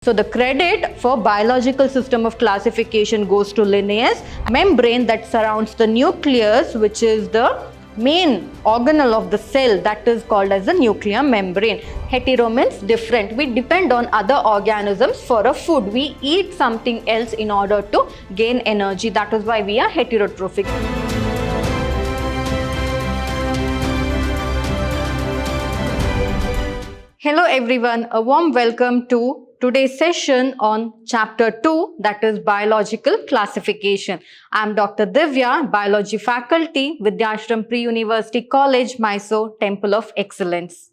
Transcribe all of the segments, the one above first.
So the credit for biological system of classification goes to Linnaeus. Membrane that surrounds the nucleus, which is the main organelle of the cell, that is called as the nuclear membrane. Hetero means different. We depend on other organisms for a food. We eat something else in order to gain energy. That is why we are heterotrophic. Hello everyone, a warm welcome to today's session on Chapter 2, that is Biological Classification. I am Dr. Divya, Biology Faculty, Vidhyaashram Pre-University College, Mysuru, Temple of Excellence.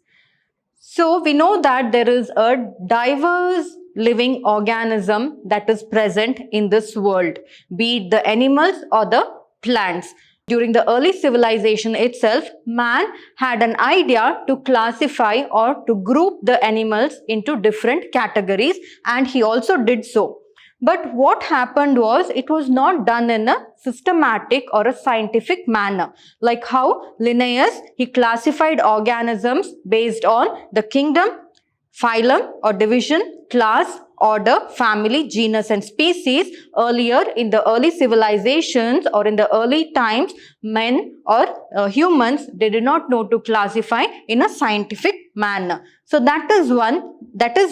So we know that there is a diverse living organism that is present in this world, be it the animals or the plants. During the early civilization itself, man had an idea to classify or to group the animals into different categories, and he also did so. But what happened was, it was not done in a systematic or a scientific manner. Like how Linnaeus, he classified organisms based on the kingdom, phylum or division, class, order, family, genus and species. Earlier in the early civilizations or in the early times, men or humans, they did not know to classify in a scientific manner. So that is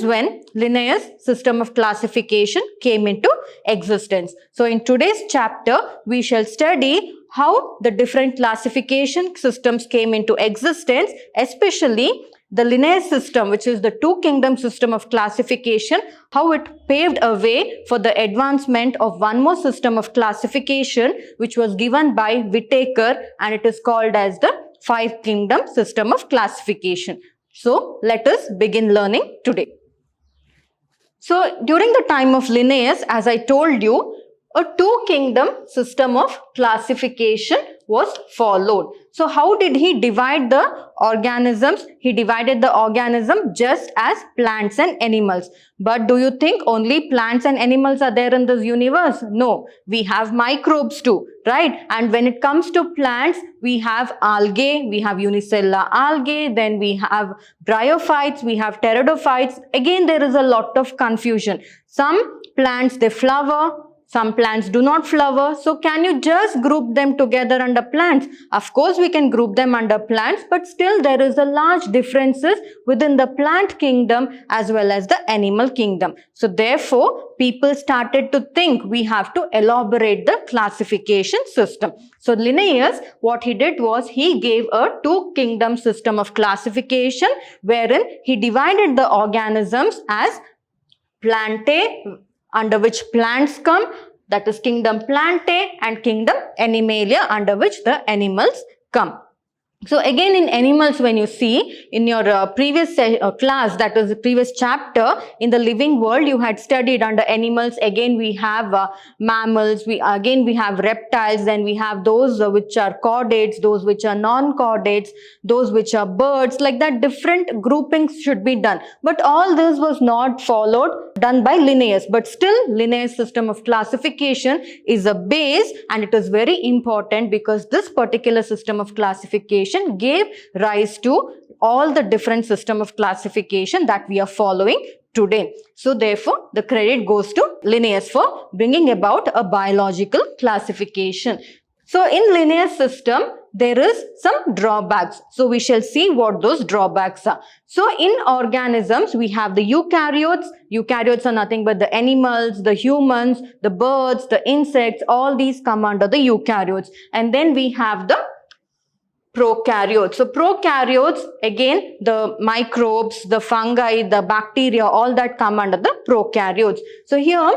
when Linnaeus' system of classification came into existence. So in today's chapter, we shall study how the different classification systems came into existence, especially the Linnaeus system, which is the two-kingdom system of classification, how it paved a way for the advancement of one more system of classification, which was given by Whitaker, and it is called as the five-kingdom system of classification. So let us begin learning today. So during the time of Linnaeus, as I told you, a two-kingdom system of classification was followed. So how did he divide the organisms? He divided the organism just as plants and animals. But do you think only plants and animals are there in this universe? No, we have microbes too, right? And when it comes to plants, we have algae, we have unicellular algae, then we have bryophytes, we have pteridophytes. Again, there is a lot of confusion. Some plants, they flower, some plants do not flower. So can you just group them together under plants? Of course, we can group them under plants, but still there is a large differences within the plant kingdom as well as the animal kingdom. So therefore, people started to think we have to elaborate the classification system. So Linnaeus, what he did was he gave a two-kingdom system of classification wherein he divided the organisms as Plantae, under which plants come, that is kingdom Plantae, and kingdom Animalia, under which the animals come. So again, in animals, when you see in your previous class, that is the previous chapter, in the living world, you had studied under animals. Again, we have mammals, we have reptiles, then we have those which are chordates, those which are non-chordates, those which are birds. Like that, different groupings should be done. But all this was not done by Linnaeus. But still, Linnaeus' system of classification is a base, and it is very important because this particular system of classification gave rise to all the different system of classification that we are following today. So therefore, the credit goes to Linnaeus for bringing about a biological classification. So in Linnaeus system, there is some drawbacks. So we shall see what those drawbacks are. So in organisms, we have the eukaryotes. Eukaryotes are nothing but the animals, the humans, the birds, the insects, all these come under the eukaryotes. And then we have the prokaryotes. So prokaryotes, again, the microbes, the fungi, the bacteria, all that come under the prokaryotes. So here,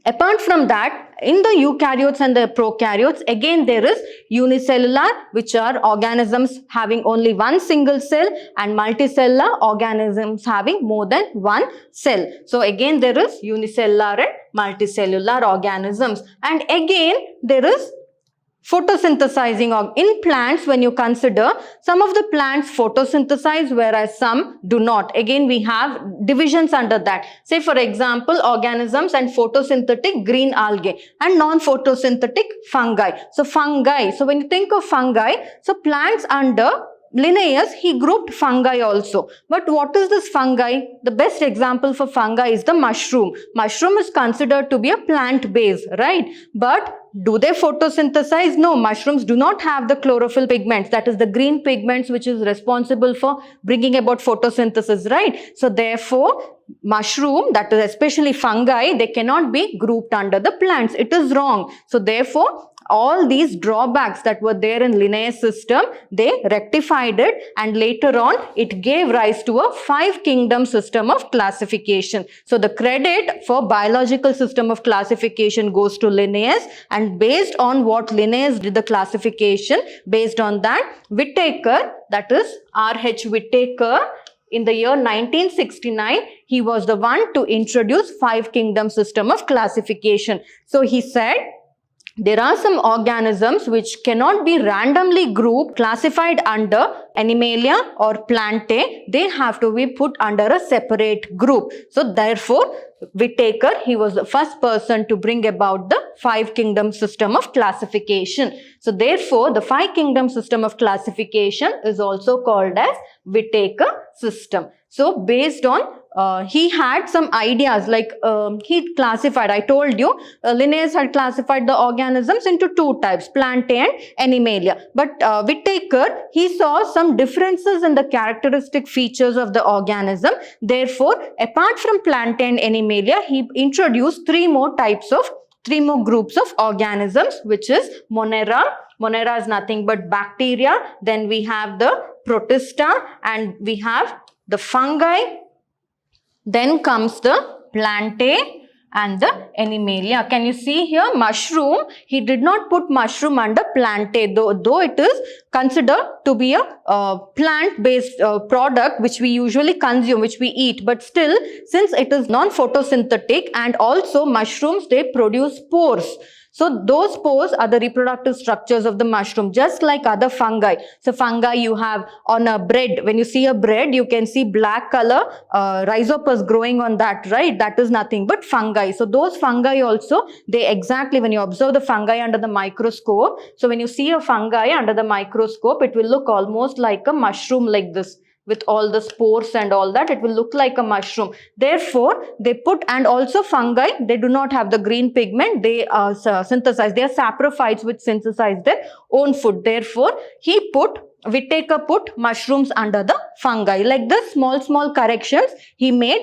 apart from that, in the eukaryotes and the prokaryotes, again there is unicellular, which are organisms having only one single cell, and multicellular organisms having more than one cell. So again there is unicellular and multicellular organisms. And again there is photosynthesizing. In plants, when you consider, some of the plants photosynthesize, whereas some do not. Again, we have divisions under that. Say, for example, organisms and photosynthetic green algae and non-photosynthetic fungi. So fungi. So when you think of fungi, so plants under Linnaeus, he grouped fungi also. But what is this fungi? The best example for fungi is the mushroom. Mushroom is considered to be a plant base, right? But do they photosynthesize? No, mushrooms do not have the chlorophyll pigments, that is the green pigments which is responsible for bringing about photosynthesis, right? So therefore, mushroom, that is especially fungi, they cannot be grouped under the plants. It is wrong. So therefore, all these drawbacks that were there in Linnaeus system, they rectified it, and later on it gave rise to a 5-kingdom system of classification. So the credit for biological system of classification goes to Linnaeus, and based on what Linnaeus did the classification, based on that, Whittaker, that is R.H. Whittaker, in the year 1969, he was the one to introduce 5-kingdom system of classification. So he said, there are some organisms which cannot be randomly grouped, classified under Animalia or Plantae. They have to be put under a separate group. So therefore, Whittaker, he was the first person to bring about the 5-kingdom system of classification. So therefore, the 5-kingdom system of classification is also called as Whittaker system. So based on he had some ideas, like he classified, I told you, Linnaeus had classified the organisms into 2 types, Plantae and Animalia. But Whittaker, he saw some differences in the characteristic features of the organism. Therefore, apart from Plantae and Animalia, he introduced 3 more groups of organisms, which is Monera. Monera is nothing but bacteria. Then we have the Protista, and we have the fungi. Then comes the Plantae and the Animalia. Can you see here, mushroom, he did not put mushroom under Plantae, though it is considered to be a plant-based product which we usually consume, which we eat. But still, since it is non-photosynthetic, and also mushrooms, they produce spores. So those spores are the reproductive structures of the mushroom, just like other fungi. So fungi you have on a bread. When you see a bread, you can see black color rhizopus growing on that, right? That is nothing but fungi. So those fungi also, they exactly, when you observe the fungi under the microscope, so when you see a fungi under the microscope, it will look almost like a mushroom like this, with all the spores and all that. It will look like a mushroom. Therefore, they put, and also fungi, they do not have the green pigment. They are synthesized. They are saprophytes which synthesize their own food. Therefore, Whittaker put mushrooms under the fungi. Like this, small corrections he made,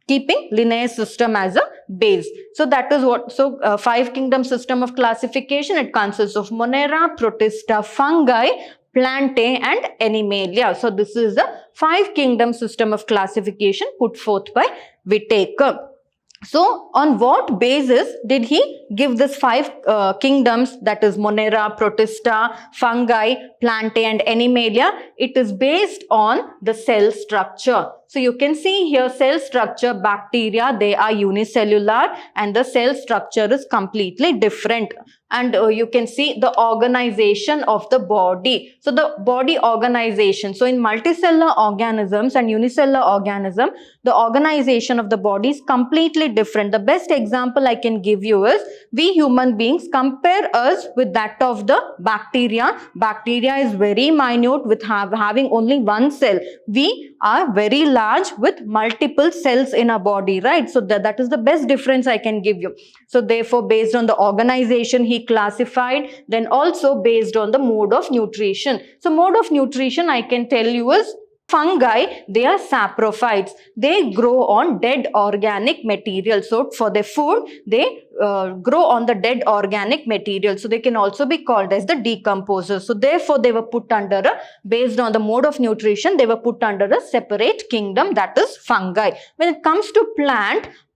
keeping Linnaeus system as a base. So that is what, 5-kingdom system of classification, it consists of Monera, Protista, fungi, Plantae and Animalia. So this is the 5-kingdom system of classification put forth by Whittaker. So on what basis did he give this 5 kingdoms, that is Monera, Protista, fungi, Plantae and Animalia? It is based on the cell structure. So you can see here cell structure, bacteria, they are unicellular and the cell structure is completely different. And you can see the organization of the body. So the body organization. So in multicellular organisms and unicellular organism, the organization of the body is completely different. The best example I can give you is, we human beings, compare us with that of the bacteria. Bacteria is very minute with having only 1 cell. We are very large with multiple cells in our body, right? So that is the best difference I can give you. So therefore, based on the organization he classified, then also based on the mode of nutrition. So mode of nutrition I can tell you is, fungi, they are saprophytes. They grow on dead organic material. So for their food, they grow on the dead organic material. So they can also be called as the decomposers. So therefore, they were put under based on the mode of nutrition, they were put under a separate kingdom, that is fungi. When it comes to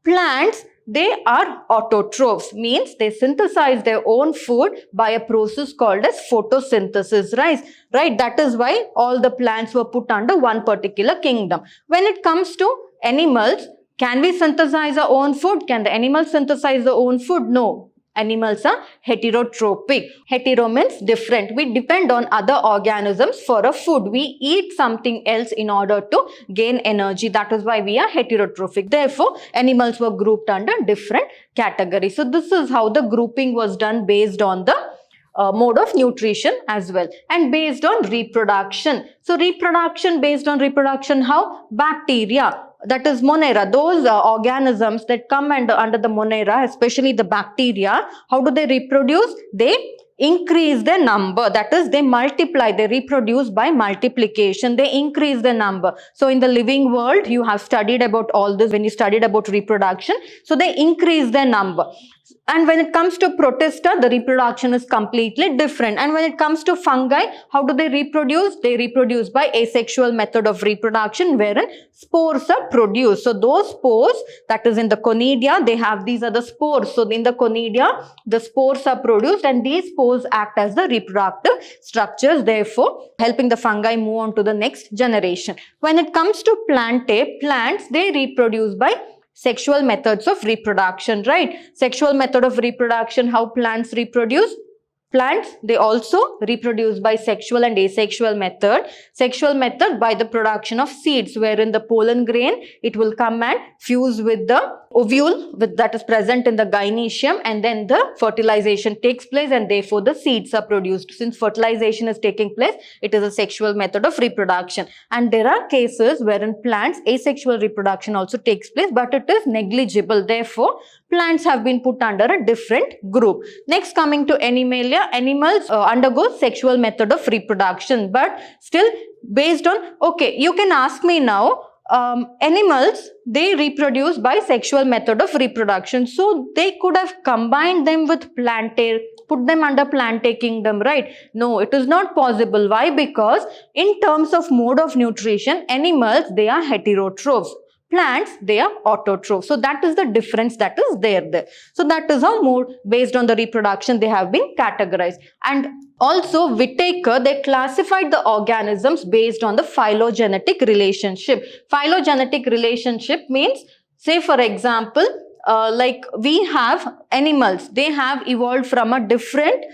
plants, they are autotrophs, means they synthesize their own food by a process called as photosynthesis, right? That is why all the plants were put under one particular kingdom. When it comes to animals, can we synthesize our own food? Can the animals synthesize their own food? No. Animals are heterotrophic. Hetero means different. We depend on other organisms for a food. We eat something else in order to gain energy. That is why we are heterotrophic. Therefore, animals were grouped under different categories. So this is how the grouping was done based on the mode of nutrition as well. And based on reproduction. So reproduction, based on reproduction, how? Bacteria, that is Monera, those organisms that come under the Monera, especially the bacteria, how do they reproduce? They increase their number, that is they multiply, they reproduce by multiplication, they increase the number. So in the living world you have studied about all this when you studied about reproduction. So they increase their number. And when it comes to Protista, the reproduction is completely different. And when it comes to fungi, how do they reproduce? They reproduce by asexual method of reproduction, wherein spores are produced. So those spores, that is in the conidia, they have, these are the spores. So in the conidia, the spores are produced, and these spores act as the reproductive structures, therefore helping the fungi move on to the next generation. When it comes to plantae, plants, they reproduce by sexual methods of reproduction, right? Sexual method of reproduction, how plants reproduce? Plants, they also reproduce by sexual and asexual method. Sexual method by the production of seeds, wherein the pollen grain, it will come and fuse with the ovule that is present in the gynecium, and then the fertilization takes place, and therefore the seeds are produced. Since fertilization is taking place, it is a sexual method of reproduction. And there are cases wherein plants asexual reproduction also takes place, but it is negligible. Therefore, plants have been put under a different group. Next, coming to Animalia, animals undergo sexual method of reproduction, but still based on, okay, you can ask me now, animals, they reproduce by sexual method of reproduction. So they could have combined them with plantae, put them under plantae kingdom, right? No, it is not possible. Why? Because in terms of mode of nutrition, animals, they are heterotrophs. Plants, they are autotrophs. So that is the difference that is there. So that is how mode, based on the reproduction, they have been categorized. And also Whittaker, they classified the organisms based on the phylogenetic relationship. Phylogenetic relationship means, say for example, like we have animals, they have evolved from a different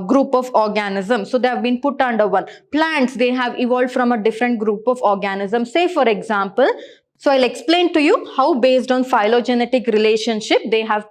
group of organisms. So they have been put under one. Plants, they have evolved from a different group of organisms. Say for example, so I'll explain to you how based on phylogenetic relationship they have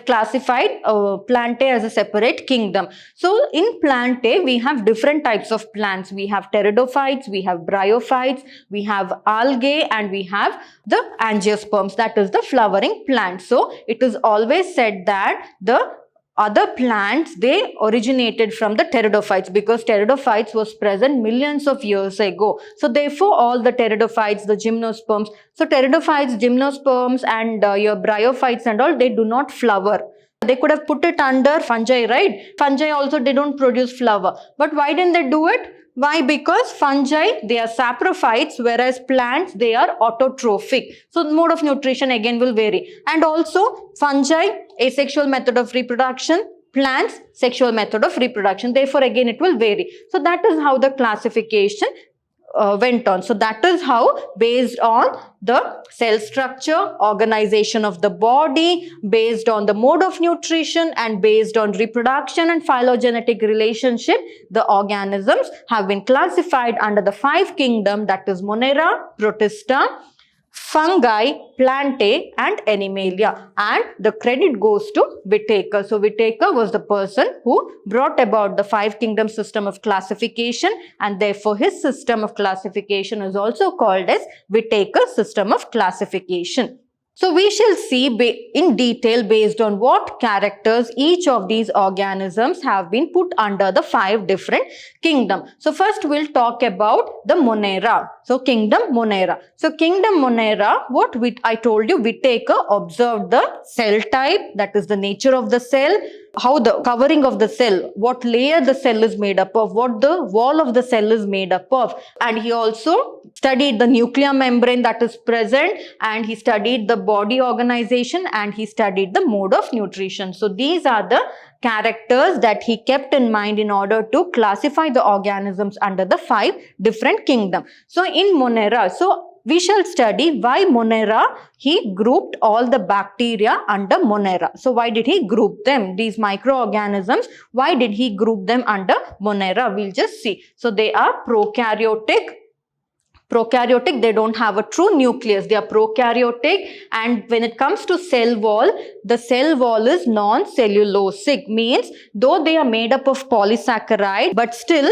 classified plantae as a separate kingdom. So in plantae we have different types of plants. We have pteridophytes, we have bryophytes, we have algae, and we have the angiosperms, that is the flowering plant. So it is always said that the other plants, they originated from the pteridophytes, because pteridophytes was present millions of years ago. So therefore all the pteridophytes, the gymnosperms, so pteridophytes, gymnosperms, and your bryophytes and all, they do not flower. They could have put it under fungi, right? Fungi also, they don't produce flower. But why didn't they do it? Why? Because fungi, they are saprophytes, whereas plants, they are autotrophic. So the mode of nutrition again will vary. And also fungi, asexual method of reproduction, plants, sexual method of reproduction. Therefore again it will vary. So that is how the classification went on. So that is how, based on the cell structure, organization of the body, based on the mode of nutrition, and based on reproduction and phylogenetic relationship, the organisms have been classified under the 5 kingdoms, that is Monera, Protista, fungi, plantae, and Animalia. And the credit goes to Whittaker. So Whittaker was the person who brought about the 5 kingdom system of classification, and therefore his system of classification is also called as Whittaker system of classification. So we shall see in detail based on what characters each of these organisms have been put under the 5 different kingdoms. So first we'll talk about the Monera. So kingdom Monera. So kingdom Monera, I told you, Whittaker observed the cell type, that is the nature of the cell, how the covering of the cell, what layer the cell is made up of, what the wall of the cell is made up of. And he also studied the nuclear membrane that is present, and he studied the body organization, and he studied the mode of nutrition. So these are the characters that he kept in mind in order to classify the organisms under the 5 different kingdoms. So in Monera, we shall study why Monera, he grouped all the bacteria under Monera. So why did he group them? These microorganisms, why did he group them under Monera? We'll just see. So they are prokaryotic, Prokaryotic, they don't have a true nucleus. They are prokaryotic. And when it comes to cell wall, the cell wall is non-cellulosic. Means though they are made up of polysaccharide, but still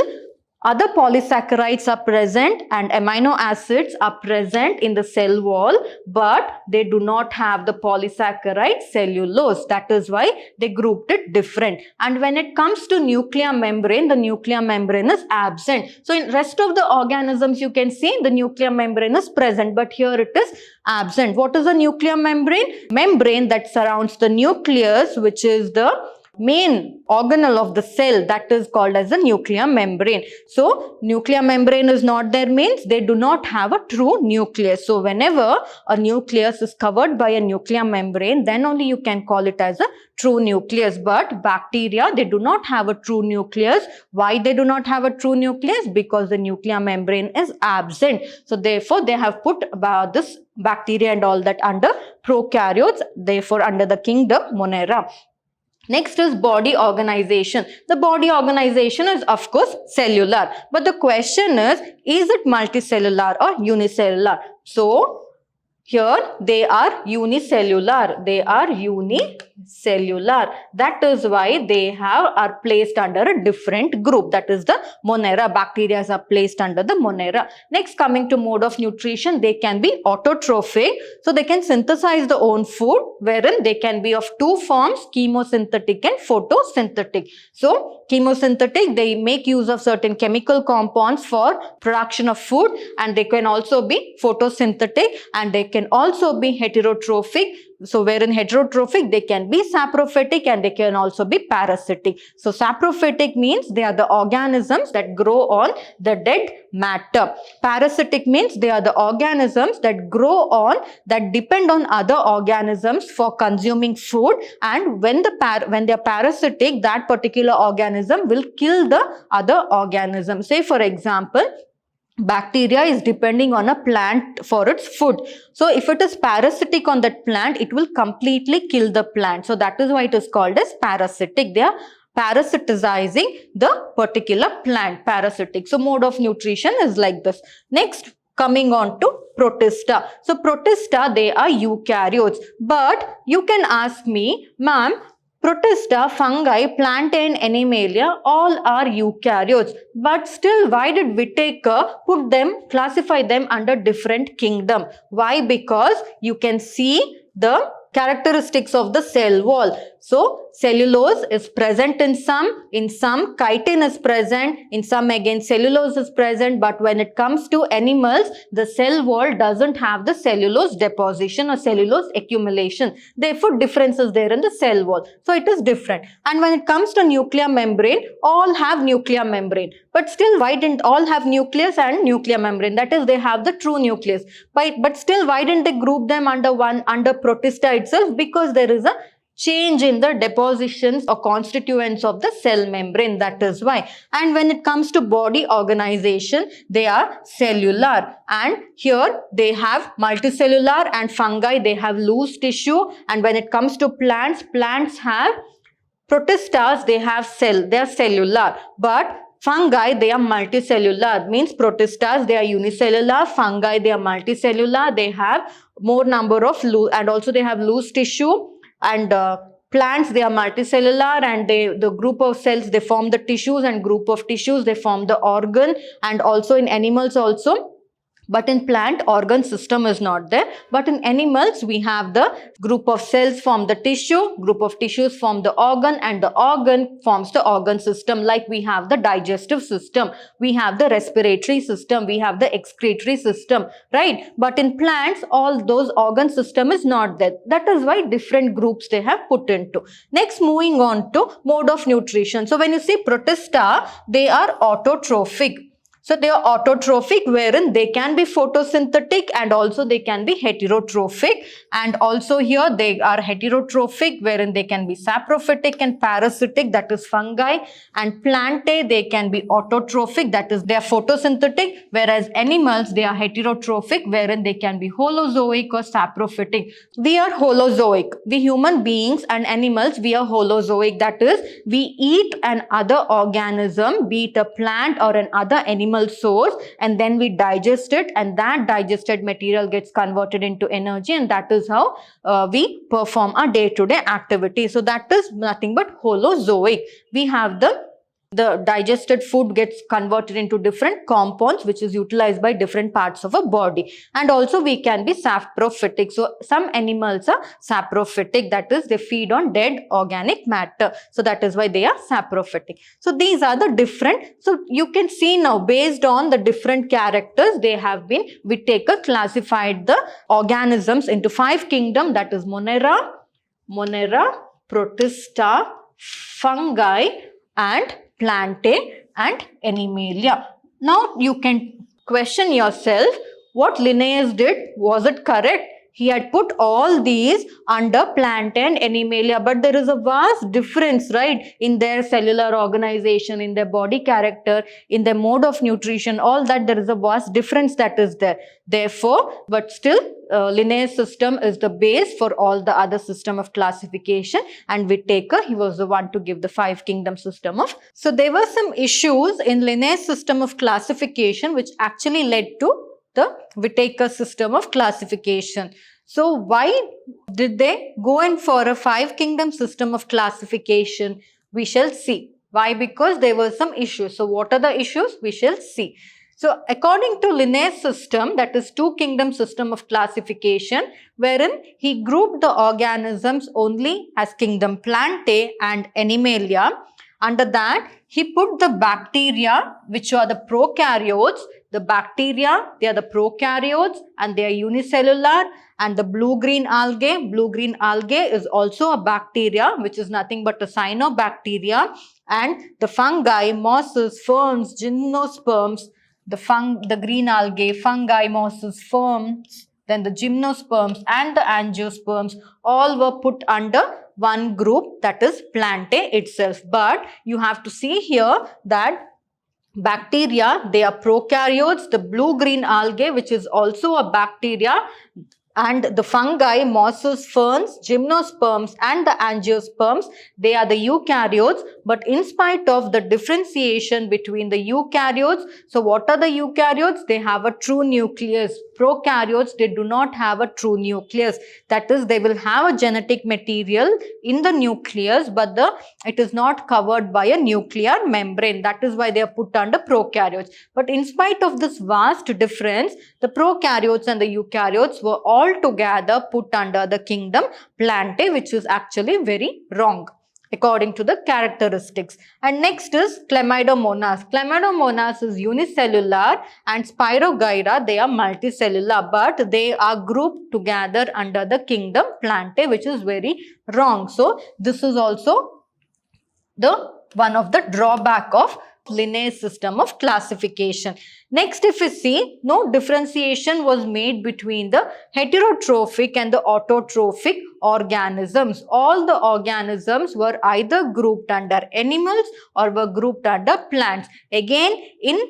other polysaccharides are present and amino acids are present in the cell wall, but they do not have the polysaccharide cellulose. That is why they grouped it different. And when it comes to nuclear membrane, the nuclear membrane is absent. So in rest of the organisms, you can see the nuclear membrane is present, but here it is absent. What is a nuclear membrane? Membrane that surrounds the nucleus, which is the main organelle of the cell, that is called as the nuclear membrane. So nuclear membrane is not there means they do not have a true nucleus. So whenever a nucleus is covered by a nuclear membrane, then only you can call it as a true nucleus. But bacteria, they do not have a true nucleus. Why they do not have a true nucleus? Because the nuclear membrane is absent. So therefore they have put this bacteria and all that under prokaryotes, therefore under the kingdom Monera. Next is body organization. The body organization is of course cellular. But the question is it multicellular or unicellular? So here they are unicellular. They are unicellular. That is why they are placed under a different group. That is the Monera. Bacteria are placed under the Monera. Next, coming to mode of nutrition, they can be autotrophic. So they can synthesize their own food, wherein they can be of two forms, chemosynthetic and photosynthetic. So chemosynthetic, they make use of certain chemical compounds for production of food, and they can also be photosynthetic, and they can also be heterotrophic. So wherein heterotrophic, they can be saprophytic and they can also be parasitic. So saprophytic means they are the organisms that grow on the dead matter. Parasitic means they are the organisms that grow on, that depend on other organisms for consuming food, and when they are parasitic, that particular organism will kill the other organism. Say for example, bacteria is depending on a plant for its food. So if it is parasitic on that plant, it will completely kill the plant. So that is why it is called as parasitic. They are parasitizing the particular plant, parasitic. So mode of nutrition is like this. Next, coming on to Protista. So Protista, they are eukaryotes. But you can ask me, ma'am, Protista, fungi, plantain, Animalia, all are eukaryotes. But still, why did Whittaker classify them under different kingdom? Why? Because you can see the characteristics of the cell wall. So cellulose is present in some chitin is present, in some again cellulose is present, but when it comes to animals, the cell wall doesn't have the cellulose deposition or cellulose accumulation. Therefore, difference is there in the cell wall. So it is different. And when it comes to nuclear membrane, all have nuclear membrane. But still, why didn't all have nucleus and nuclear membrane? That is, they have the true nucleus. But still, why didn't they group them under Protista itself? Because there is a change in the depositions or constituents of the cell membrane. That is why. And when it comes to body organization, they are cellular. And here they have multicellular, and fungi, they have loose tissue. And when it comes to plants have Protistas, they have cell. They are cellular. But fungi, they are multicellular. Means Protistas, they are unicellular. Fungi, they are multicellular. They have more number of and also they have loose tissue. And plants, they are multicellular, and the group of cells, they form the tissues, and group of tissues, they form the organ. And also in animals also. But in plant, organ system is not there. But in animals, we have the group of cells form the tissue, group of tissues form the organ, and the organ forms the organ system. Like we have the digestive system, we have the respiratory system, we have the excretory system, right? But in plants, all those organ system is not there. That is why different groups they have put into. Next, moving on to mode of nutrition. So when you see Protista, they are autotrophic. So they are autotrophic, wherein they can be photosynthetic and also they can be heterotrophic. And also here they are heterotrophic, wherein they can be saprophytic and parasitic, that is fungi. And plantae, they can be autotrophic, that is they are photosynthetic, whereas animals, they are heterotrophic, wherein they can be holozoic or saprophytic. We are holozoic. We human beings and animals, we are holozoic, that is we eat an other organism, be it a plant or an other animal, animal source, and then we digest it, and that digested material gets converted into energy, and that is how we perform our day-to-day activity. So that is nothing but holozoic. We have the digested food gets converted into different compounds which is utilized by different parts of a body. And also we can be saprophytic. So some animals are saprophytic, that is they feed on dead organic matter. So that is why they are saprophytic. So these are the different, so you can see now based on the different characters they have been, Whittaker classified the organisms into 5 kingdoms, that is Monera, Protista, fungi and Plantae and Animalia. Now you can question yourself, what Linnaeus did, was it correct? He had put all these under Plantae and Animalia, but there is a vast difference, right, in their cellular organization, in their body character, in their mode of nutrition, all that there is a vast difference that is there. Therefore, but still Linnaeus system is the base for all the other system of classification, and Whittaker, he was the one to give the 5 kingdom system of. So there were some issues in Linnaeus system of classification which actually led to the Whittaker system of classification. So why did they go in for a 5 kingdom system of classification? We shall see. Why? Because there were some issues. So what are the issues? We shall see. So according to Linnaeus system, that is 2 kingdom system of classification, wherein he grouped the organisms only as kingdom Plantae and Animalia. Under that, he put the bacteria, which are the prokaryotes. The bacteria, they are the prokaryotes and they are unicellular, and the blue-green algae is also a bacteria which is nothing but a cyanobacteria, and the fungi, mosses, ferns, gymnosperms, the green algae, fungi, mosses, ferns, then the gymnosperms and the angiosperms all were put under one group, that is Plantae itself. But you have to see here that bacteria, they are prokaryotes, the blue-green algae which is also a bacteria, and the fungi, mosses, ferns, gymnosperms and the angiosperms, they are the eukaryotes. But in spite of the differentiation between the eukaryotes, so what are the eukaryotes? They have a true nucleus. Prokaryotes, they do not have a true nucleus. That is, they will have a genetic material in the nucleus, but it is not covered by a nuclear membrane. That is why they are put under prokaryotes. But in spite of this vast difference, the prokaryotes and the eukaryotes were all together put under the kingdom Plantae, which is actually very wrong according to the characteristics. And next is Chlamydomonas. Chlamydomonas is unicellular, and Spirogyra, they are multicellular, but they are grouped together under the kingdom Plantae, which is very wrong. So this is also one of the drawback of Linnaeus system of classification. Next, if we see, no differentiation was made between the heterotrophic and the autotrophic organisms. All the organisms were either grouped under animals or were grouped under plants. Again, in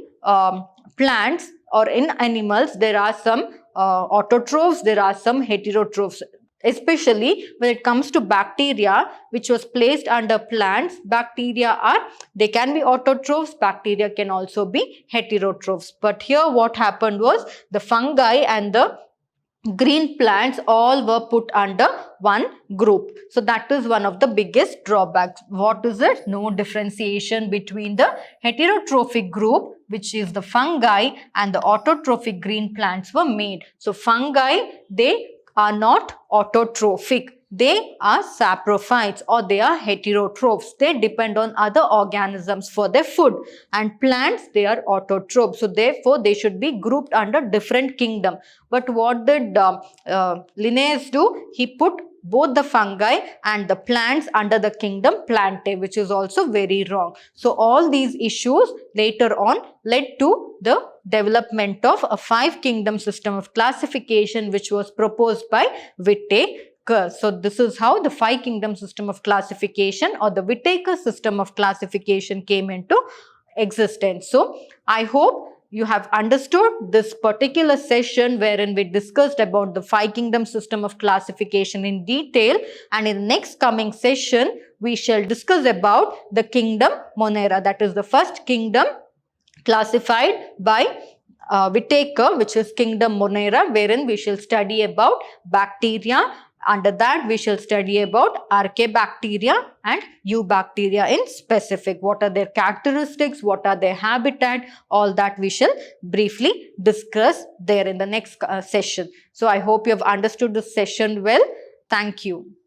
plants or in animals, there are some autotrophs, there are some heterotrophs. Especially when it comes to bacteria, which was placed under plants, they can be autotrophs, bacteria can also be heterotrophs. But here what happened was the fungi and the green plants all were put under one group. So that is one of the biggest drawbacks. What is it? No differentiation between the heterotrophic group, which is the fungi, and the autotrophic green plants were made. So fungi, they are not autotrophic. They are saprophytes or they are heterotrophs. They depend on other organisms for their food. And plants, they are autotrophs. So therefore, they should be grouped under different kingdom. But what did Linnaeus do? He put both the fungi and the plants under the kingdom Plantae, which is also very wrong. So all these issues later on led to the development of a 5 kingdom system of classification, which was proposed by Whittaker. So this is how the 5 kingdom system of classification or the Whittaker system of classification came into existence. So I hope you have understood this particular session wherein we discussed about the 5 kingdom system of classification in detail, and in the next coming session we shall discuss about the kingdom Monera, that is the first kingdom classified by Whitaker, which is Kingdom Monera, wherein we shall study about bacteria. Under that, we shall study about archaebacteria and eubacteria in specific. What are their characteristics? What are their habitat? All that we shall briefly discuss there in the next session. So, I hope you have understood this session well. Thank you.